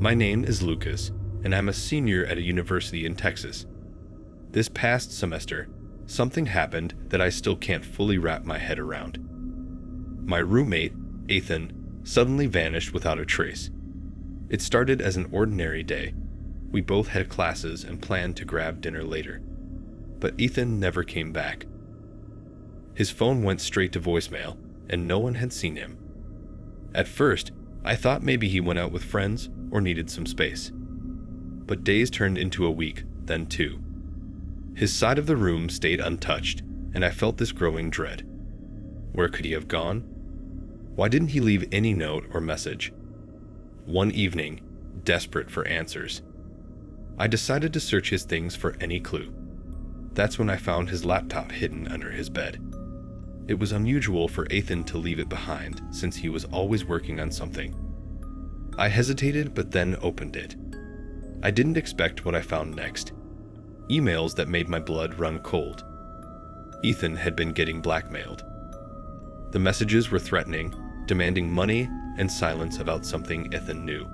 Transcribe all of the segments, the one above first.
My name is Lucas, and I'm a senior at a university in Texas. This past semester, something happened that I still can't fully wrap my head around. My roommate, Ethan, suddenly vanished without a trace. It started as an ordinary day. We both had classes and planned to grab dinner later. But Ethan never came back. His phone went straight to voicemail, and no one had seen him. At first, I thought maybe he went out with friends or needed some space. But days turned into a week, then 2. His side of the room stayed untouched, and I felt this growing dread. Where could he have gone? Why didn't he leave any note or message? One evening, desperate for answers, I decided to search his things for any clue. That's when I found his laptop hidden under his bed. It was unusual for Ethan to leave it behind since he was always working on something. I hesitated but then opened it. I didn't expect what I found next. Emails that made my blood run cold. Ethan had been getting blackmailed. The messages were threatening, demanding money and silence about something Ethan knew.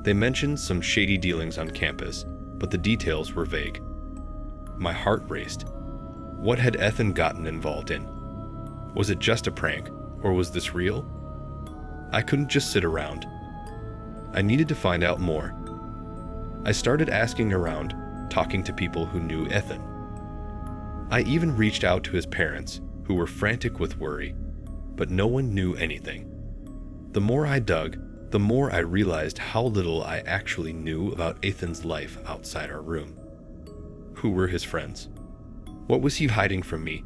They mentioned some shady dealings on campus, but the details were vague. My heart raced. What had Ethan gotten involved in? Was it just a prank, or was this real? I couldn't just sit around. I needed to find out more. I started asking around, talking to people who knew Ethan. I even reached out to his parents, who were frantic with worry, but no one knew anything. The more I dug, the more I realized how little I actually knew about Ethan's life outside our room. Who were his friends? What was he hiding from me?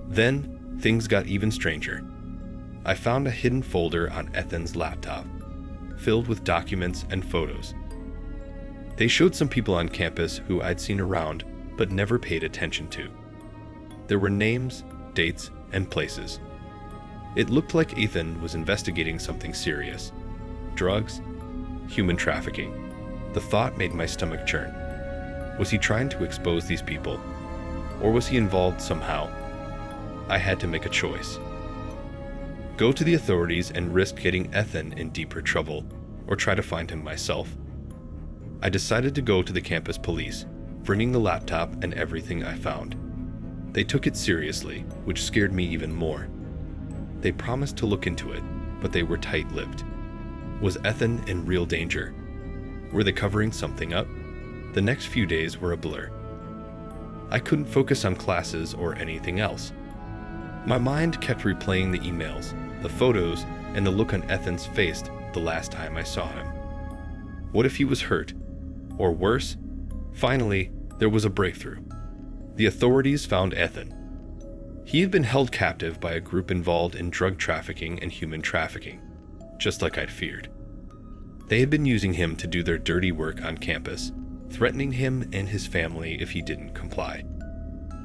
Then, things got even stranger. I found a hidden folder on Ethan's laptop, filled with documents and photos. They showed some people on campus who I'd seen around, but never paid attention to. There were names, dates, and places. It looked like Ethan was investigating something serious. Drugs, human trafficking. The thought made my stomach churn. Was he trying to expose these people? Or was he involved somehow? I had to make a choice. Go to the authorities and risk getting Ethan in deeper trouble, or try to find him myself. I decided to go to the campus police, bringing the laptop and everything I found. They took it seriously, which scared me even more. They promised to look into it, but they were tight-lipped. Was Ethan in real danger? Were they covering something up? The next few days were a blur. I couldn't focus on classes or anything else. My mind kept replaying the emails, the photos, and the look on Ethan's face the last time I saw him. What if he was hurt? Or worse? Finally, there was a breakthrough. The authorities found Ethan. He had been held captive by a group involved in drug trafficking and human trafficking, just like I'd feared. They had been using him to do their dirty work on campus, threatening him and his family if he didn't comply.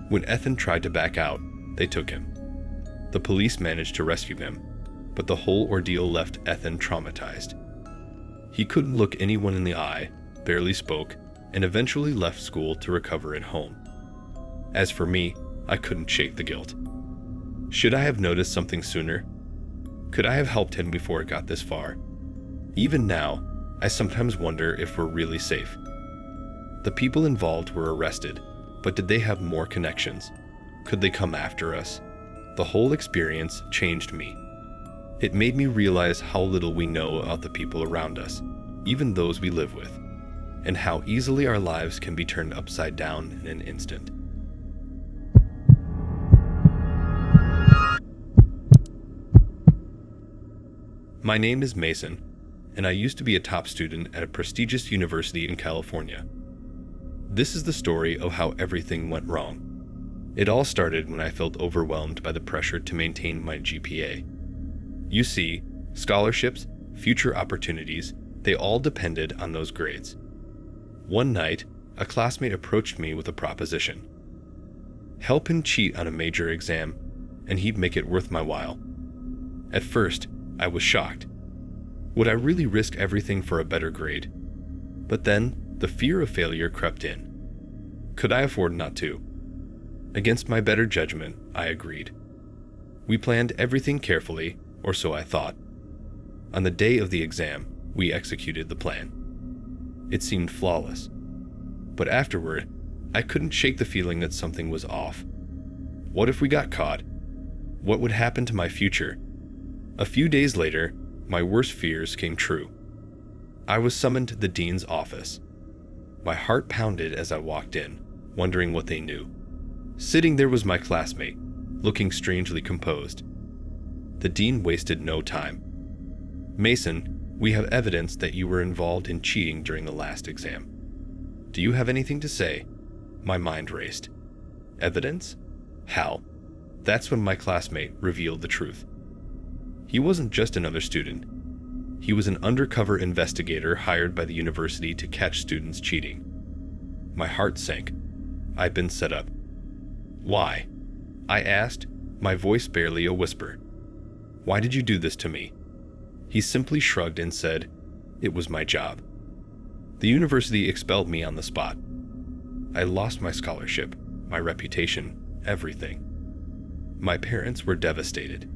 When Ethan tried to back out, they took him. The police managed to rescue him, but the whole ordeal left Ethan traumatized. He couldn't look anyone in the eye, barely spoke, and eventually left school to recover at home. As for me, I couldn't shake the guilt. Should I have noticed something sooner? Could I have helped him before it got this far? Even now, I sometimes wonder if we're really safe. The people involved were arrested, but did they have more connections? Could they come after us? The whole experience changed me. It made me realize how little we know about the people around us, even those we live with, and how easily our lives can be turned upside down in an instant. My name is Mason, and I used to be a top student at a prestigious university in California. This is the story of how everything went wrong. It all started when I felt overwhelmed by the pressure to maintain my GPA. You see, scholarships, future opportunities, they all depended on those grades. One night, a classmate approached me with a proposition. Help him cheat on a major exam, and he'd make it worth my while. At first, I was shocked. Would I really risk everything for a better grade? But then, the fear of failure crept in. Could I afford not to? Against my better judgment, I agreed. We planned everything carefully, or so I thought. On the day of the exam, we executed the plan. It seemed flawless. But afterward, I couldn't shake the feeling that something was off. What if we got caught? What would happen to my future? A few days later, my worst fears came true. I was summoned to the dean's office. My heart pounded as I walked in, wondering what they knew. Sitting there was my classmate, looking strangely composed. The dean wasted no time. "Mason, we have evidence that you were involved in cheating during the last exam. Do you have anything to say?" My mind raced. Evidence? How? That's when my classmate revealed the truth. He wasn't just another student. He was an undercover investigator hired by the university to catch students cheating. My heart sank. I'd been set up. "Why?" I asked, my voice barely a whisper. "Why did you do this to me?" He simply shrugged and said, "It was my job." The university expelled me on the spot. I lost my scholarship, my reputation, everything. My parents were devastated.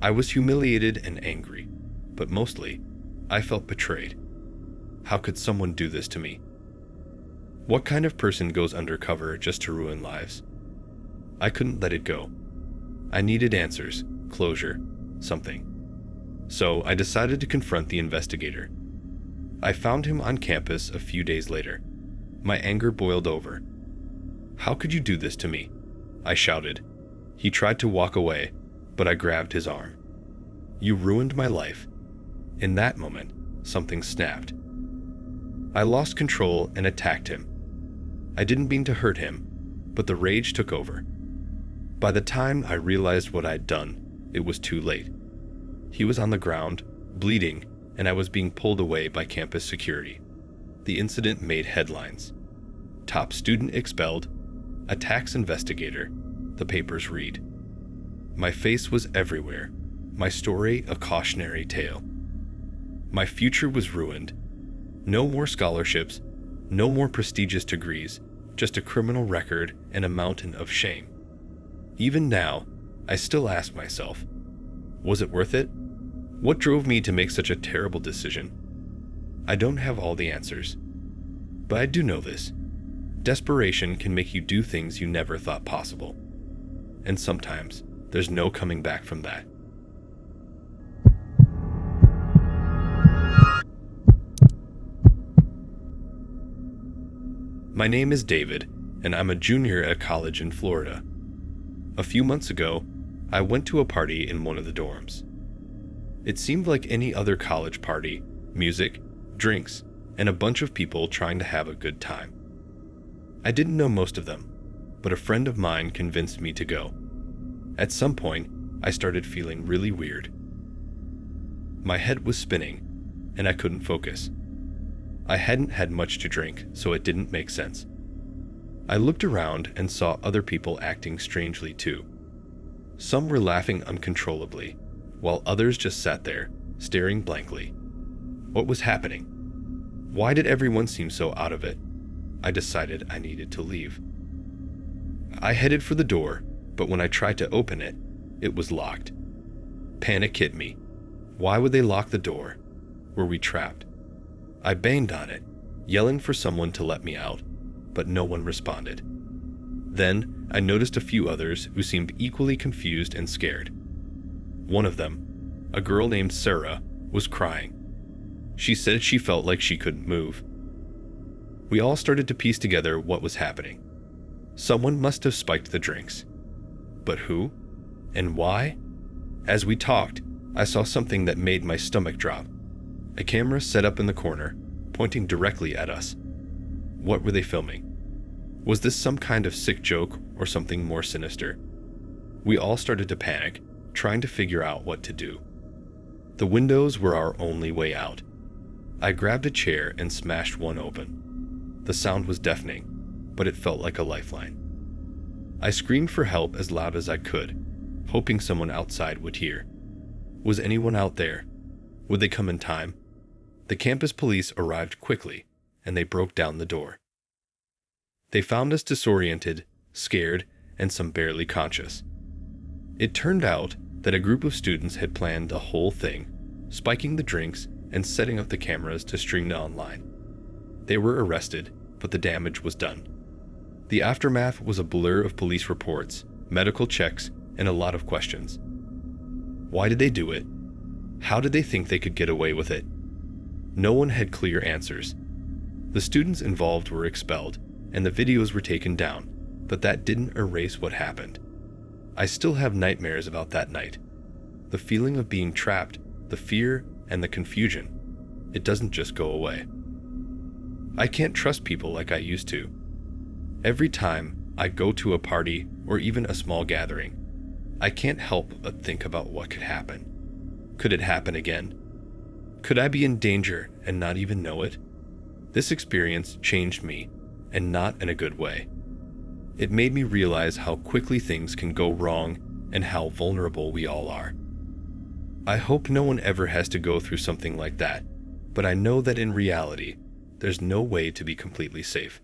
I was humiliated and angry, but mostly, I felt betrayed. How could someone do this to me? What kind of person goes undercover just to ruin lives? I couldn't let it go. I needed answers, closure, something. So I decided to confront the investigator. I found him on campus a few days later. My anger boiled over. "How could you do this to me?" I shouted. He tried to walk away, but I grabbed his arm. "You ruined my life." In that moment, something snapped. I lost control and attacked him. I didn't mean to hurt him, but the rage took over. By the time I realized what I'd done, it was too late. He was on the ground, bleeding, and I was being pulled away by campus security. The incident made headlines. Top student expelled, attacks investigator, the papers read. My face was everywhere, my story a cautionary tale. My future was ruined. No more scholarships, no more prestigious degrees, just a criminal record and a mountain of shame. Even now, I still ask myself, was it worth it? What drove me to make such a terrible decision? I don't have all the answers, but I do know this. Desperation can make you do things you never thought possible. And sometimes, there's no coming back from that. My name is David, and I'm a junior at college in Florida. A few months ago, I went to a party in one of the dorms. It seemed like any other college party, music, drinks, and a bunch of people trying to have a good time. I didn't know most of them, but a friend of mine convinced me to go. At some point, I started feeling really weird. My head was spinning, and I couldn't focus. I hadn't had much to drink, so it didn't make sense. I looked around and saw other people acting strangely too. Some were laughing uncontrollably, while others just sat there, staring blankly. What was happening? Why did everyone seem so out of it? I decided I needed to leave. I headed for the door, but when I tried to open it, it was locked. Panic hit me. Why would they lock the door? Were we trapped? I banged on it, yelling for someone to let me out, but no one responded. Then I noticed a few others who seemed equally confused and scared. One of them, a girl named Sarah, was crying. She said she felt like she couldn't move. We all started to piece together what was happening. Someone must have spiked the drinks. But who? And why? As we talked, I saw something that made my stomach drop. A camera set up in the corner, pointing directly at us. What were they filming? Was this some kind of sick joke or something more sinister? We all started to panic, trying to figure out what to do. The windows were our only way out. I grabbed a chair and smashed one open. The sound was deafening, but it felt like a lifeline. I screamed for help as loud as I could, hoping someone outside would hear. Was anyone out there? Would they come in time? The campus police arrived quickly, and they broke down the door. They found us disoriented, scared, and some barely conscious. It turned out that a group of students had planned the whole thing, spiking the drinks and setting up the cameras to stream it online. They were arrested, but the damage was done. The aftermath was a blur of police reports, medical checks, and a lot of questions. Why did they do it? How did they think they could get away with it? No one had clear answers. The students involved were expelled, and the videos were taken down, but that didn't erase what happened. I still have nightmares about that night. The feeling of being trapped, the fear, and the confusion. It doesn't just go away. I can't trust people like I used to. Every time I go to a party or even a small gathering, I can't help but think about what could happen. Could it happen again? Could I be in danger and not even know it? This experience changed me, and not in a good way. It made me realize how quickly things can go wrong and how vulnerable we all are. I hope no one ever has to go through something like that, but I know that in reality, there's no way to be completely safe.